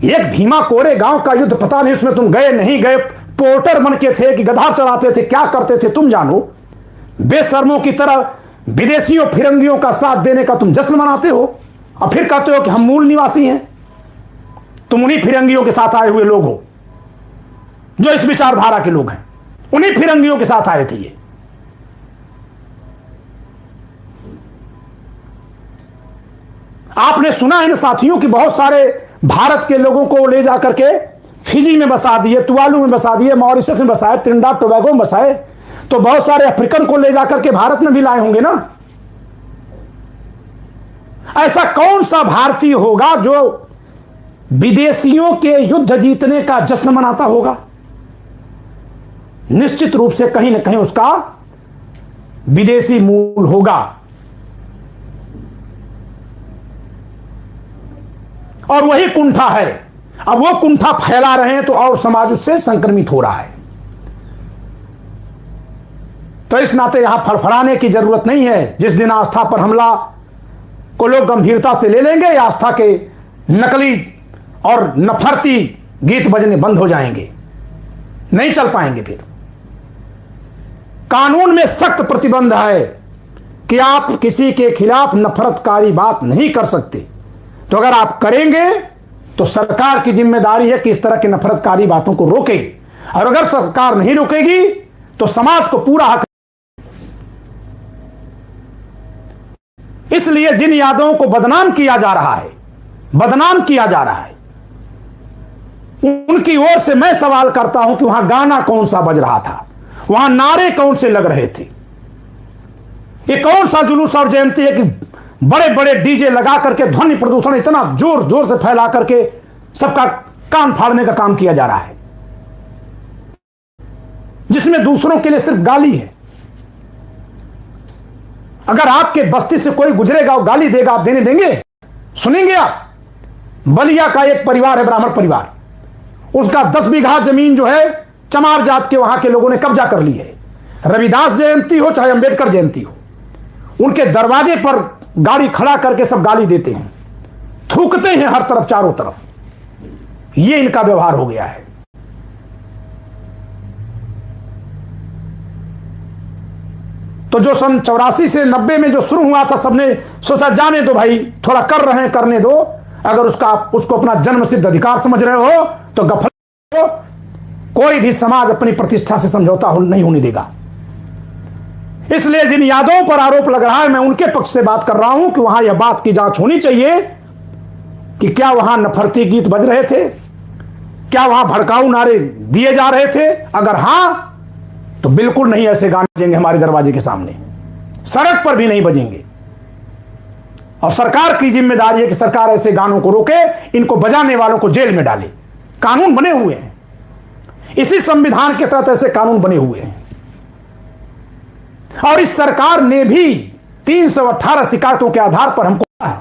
एक भीमा कोरे गांव का युद्ध, पता नहीं उसमें तुम गए नहीं गए, पोर्टर बन के थे कि गधा चलाते थे, क्या करते थे तुम जानो। बेशर्मों की तरह विदेशियों फिरंगियों का साथ देने का तुम जश्न मनाते हो और फिर कहते हो कि हम मूल निवासी हैं। तुम उन्हीं फिरंगियों के साथ आए हुए लोग हो जो इस विचारधारा के लोग हैं, उन्हीं फिरंगियों के साथ आए थे ये। आपने सुना है इन साथियों कि बहुत सारे भारत के लोगों को ले जाकर के फिजी में बसा दिए, तुवालू में बसा दिए, मॉरिशस में बसाए, त्रिनिडाद टोबैगो में बसाए, तो बहुत सारे अफ्रीकन को ले जाकर के भारत में भी लाए होंगे ना। ऐसा कौन सा भारतीय होगा जो विदेशियों के युद्ध जीतने का जश्न मनाता होगा? निश्चित रूप से कहीं ना कहीं उसका विदेशी मूल होगा। और वही कुंठा है। अब वो कुंठा फैला रहे हैं तो और समाज उससे संक्रमित हो रहा है। तो इस नाते यहां फड़फड़ाने की जरूरत नहीं है। जिस दिन आस्था पर हमला को लोग गंभीरता से ले लेंगे, या आस्था के नकली और नफरती गीत बजने बंद हो जाएंगे, नहीं चल पाएंगे। फिर कानून में सख्त प्रतिबंध है कि आप किसी के खिलाफ नफरतकारी बात नहीं कर सकते। तो अगर आप करेंगे तो सरकार की जिम्मेदारी है कि इस तरह की नफरतकारी बातों को रोके, और अगर सरकार नहीं रोकेगी तो समाज को पूरा हक। इसलिए जिन यादवों को बदनाम किया जा रहा है, उनकी ओर से मैं सवाल करता हूं कि वहां गाना कौन सा बज रहा था, वहां नारे कौन से लग रहे थे? ये कौन सा जुलूस और जयंती है कि बड़े बड़े डीजे लगा करके ध्वनि प्रदूषण इतना जोर जोर से फैला करके सबका कान फाड़ने का काम किया जा रहा है, जिसमें दूसरों के लिए सिर्फ गाली है। अगर आपके बस्ती से कोई गुजरेगा और गाली देगा, आप देने देंगे? सुनेंगे आप? बलिया का एक परिवार है, ब्राह्मण परिवार, उसका 10 बीघा जमीन जो है चमार जात के वहां के लोगों ने कब्जा कर ली है। रविदास जयंती हो चाहे अंबेडकर जयंती हो, उनके दरवाजे पर गाड़ी खड़ा करके सब गाली देते हैं, थूकते हैं हर तरफ, चारों तरफ। ये इनका व्यवहार हो गया है। तो जो सन 84 से 90 में जो शुरू हुआ था, सबने सोचा जाने दो भाई, थोड़ा कर रहे हैं करने दो। अगर उसको अपना जन्म सिद्ध अधिकार समझ रहे हो तो गफलत हो। कोई भी समाज अपनी प्रतिष्ठा से समझौता नहीं होने देगा। इसलिए जिन यादवों पर आरोप लग रहा है, मैं उनके पक्ष से बात कर रहा हूं कि वहां यह बात की जांच होनी चाहिए कि क्या वहां नफरती गीत बज रहे थे, क्या वहां भड़काऊ नारे दिए जा रहे थे? अगर हां तो बिल्कुल नहीं ऐसे गाने बजेंगे हमारे दरवाजे के सामने, सड़क पर भी नहीं बजेंगे। और सरकार की जिम्मेदारी है कि सरकार ऐसे गानों को रोके, इनको बजाने वालों को जेल में डाले। कानून बने हुए हैं, इसी संविधान के तहत ऐसे कानून बने हुए हैं। और इस सरकार ने भी 318 शिकायतों के आधार पर हमको है।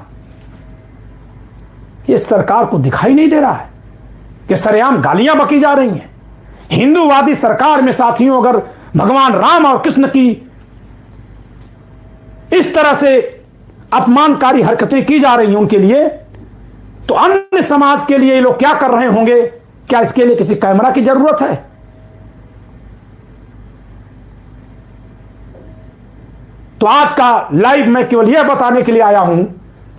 इस सरकार को दिखाई नहीं दे रहा है कि सरेआम गालियां बकी जा रही हैं। हिंदूवादी सरकार में साथियों, अगर भगवान राम और कृष्ण की इस तरह से अपमानकारी हरकतें की जा रही हैं उनके लिए, तो अन्य समाज के लिए ये लोग क्या कर रहे होंगे? क्या इसके लिए किसी कैमरा की जरूरत है? तो आज का लाइव मैं केवल यह बताने के लिए आया हूं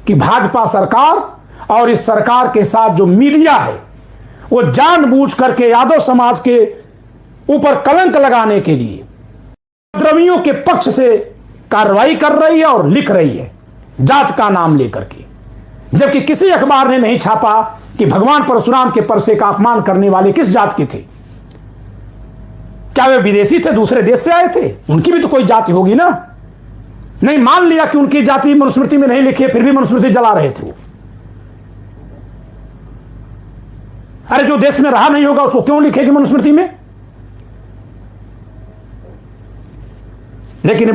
कि भाजपा सरकार और इस सरकार के साथ जो मीडिया है, वो जानबूझ करके यादव समाज के ऊपर कलंक लगाने के लिए द्रवियों के पक्ष से कार्रवाई कर रही है और लिख रही है जात का नाम लेकर के। जबकि किसी अखबार ने नहीं छापा कि भगवान परशुराम के परसे का अपमान करने वाले किस जात के थे। क्या वे विदेशी थे, दूसरे देश से आए थे? उनकी भी तो कोई जाति होगी ना। नहीं, मान लिया कि उनकी जाति मनुस्मृति में नहीं लिखी है, फिर भी मनुस्मृति जला रहे थे वो। अरे जो देश में रहा नहीं होगा उसको क्यों लिखेगी मनुस्मृति में? लेकिन